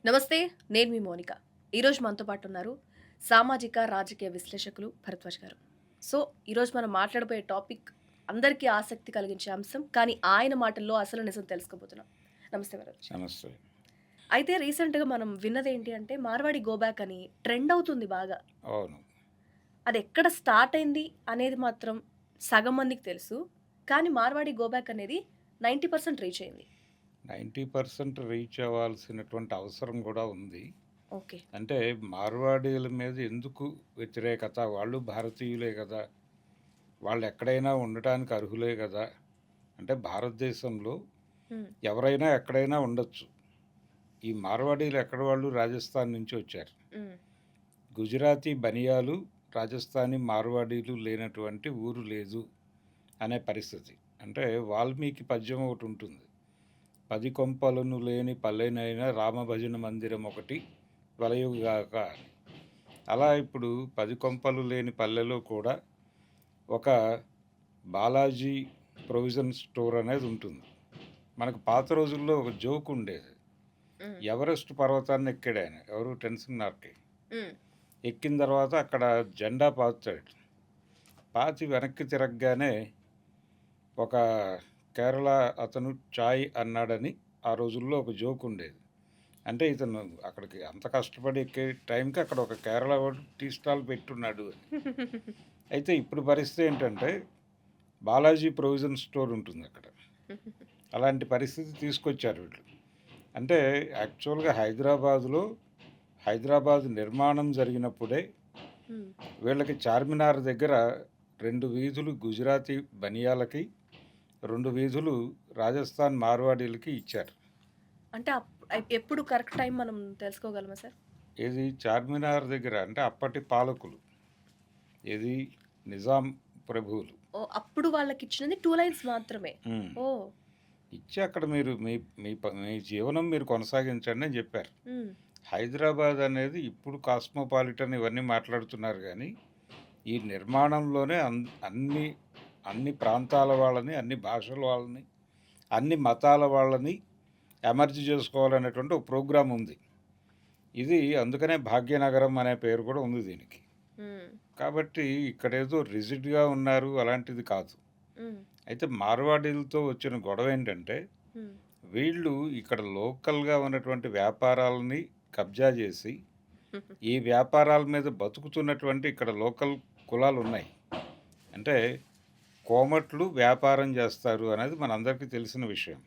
నమస్తే. నేను మీ మౌనిక. ఈరోజు మనతో పాటున్నారు సామాజిక, రాజకీయ విశ్లేషకులు భరద్వాజ్ గారు. సో, ఈరోజు మనం మాట్లాడబోయే టాపిక్ అందరికీ ఆసక్తి కలిగించే అంశం. కానీ ఆయన మాటల్లో అసలు నిజం తెలుసుకోబోతున్నాం. నమస్తే భరద్వాజ్ గారు. నమస్తే. అయితే రీసెంట్‌గా మనం విన్నదేంటి అంటే 'మార్వాడి గో బ్యాక్' అని ట్రెండ్ అవుతుంది బాగా. అవును. అదెక్కడ స్టార్ట్ అయింది అనేది మాత్రం సగం మందికి తెలుసు. కానీ 'మార్వాడి గో బ్యాక్' అనేది 90% రీచ్ అయింది. 90% రీచ్ అవ్వాల్సినటువంటి అవసరం గూడా ఉంది. ఓకే. అంటే మార్వాడీల మీద ఎందుకు వ్యతిరేకత? వాళ్ళు భారతీయులే గదా! వాళ్ళెక్కడైనా ఉండటానికి అర్హులే గదా! అంటే భారతదేశంలో హ్మ్. ఎవరైనా ఎక్కడైనా ఉండొచ్చు. ఈ మార్వాడీలు ఎక్కడి వాళ్ళు? రాజస్థాన్ నుంచి వచ్చారు. హ్మ్. గుజరాతీ బనియాలు, రాజస్థానీ మార్వాడీలు లేనటువంటి ఊరు లేదు అనే పరిస్థితి. అంటే వాల్మీకి పద్యం ఒకటుంటుంది. 10 కొంపలను లేని పల్లెనైన రామభజన మందిరం ఒకటి వలయుగాక అని. అలా ఇప్పుడు 10 కొంపలు లేని పల్లెలో కూడా ఒక బాలాజీ ప్రొవిజన్ స్టోర్ అనేది ఉంటుంది. మనకు పాత రోజుల్లో ఒక జోక్ ఉండేది. హ్మ్. ఎవరెస్ట్ పర్వతాన్ని ఎక్కాడాయన. ఎవరు? టెన్సింగ్ నార్కే. హ్మ్. ఎక్కిన తర్వాత అక్కడ జెండా పాతాడు. పాతి వెనక్కి తిరగగానే ఒక కేరళ అతను చాయ్ అన్నాడని ఆ రోజుల్లో ఒక జోక్ ఉండేది. అంటే ఇతను అక్కడికి అంత కష్టపడి ఎక్కే టైంకి అక్కడ ఒక కేరళ వాడు టీ స్టాల్ పెట్టున్నాడు అని. అయితే ఇప్పుడు పరిస్థితి ఏంటంటే బాలాజీ ప్రొవిజన్ స్టోర్ ఉంటుంది అక్కడ. అలాంటి పరిస్థితి తీసుకొచ్చారు వీళ్ళు. అంటే యాక్చువల్‌గా హైదరాబాద్ నిర్మాణం జరిగినప్పుడే హ్మ్. వీళ్ళకి చార్మినార్ దగ్గర 2 వీధులు గుజరాతీ బనియాలకి, 2 వీధులు రాజస్థాన్ మార్వాడీలకి ఇచ్చారు. అంటే ఎప్పుడు కరెక్ట్ టైం మనం తెలుసుకోగలమా సార్? ఏది? చార్మినార్ దగ్గర అంటే అప్పటి పాలకులు. ఏది? నిజాం ప్రభువులు. ఓహ్! అప్పుడు వాళ్ళకిచ్చినది 2 లైన్స్ మాత్రమే. హ్మ్. ఓహ్! ఇచ్చి అక్కడ మీరు మీ మీ మీ జీవనం మీరు కొనసాగించండి అని చెప్పారు. హ్మ్. హైదరాబాద్ అనేది ఇప్పుడు కాస్మోపాలిటన్ ఇవన్నీ మాట్లాడుతున్నారు గానీ, ఈ నిర్మాణంలోనే అన్ని అన్ని ప్రాంతాల వాళ్ళని, అన్ని భాషల వాళ్ళని, అన్ని మతాల వాళ్ళని ఎమర్జ్ చేసుకోవాలనేటువంటి ఒక ప్రోగ్రామ్ ఉంది. ఇది అందుకనే భాగ్యనగరం అనే పేరు కూడా ఉంది దీనికి. హ్మ్. కాబట్టి ఇక్కడేదో రిజిడ్‌గా ఉన్నారు అలాంటిది కాదు. హ్మ్. అయితే మార్వాడీలతో వచ్చిన గొడవ ఏంటంటే, హ్మ్. వీళ్ళు ఇక్కడ లోకల్‌గా ఉన్నటువంటి వ్యాపారాలని కబ్జా చేసి, ఈ వ్యాపారాల మీద బతుకుతున్నటువంటి ఇక్కడ లోకల్ కులాలున్నాయి. అంటే కోమట్లు వ్యాపారం చేస్తారు అనేది మనందరికీ తెలిసిన విషయం.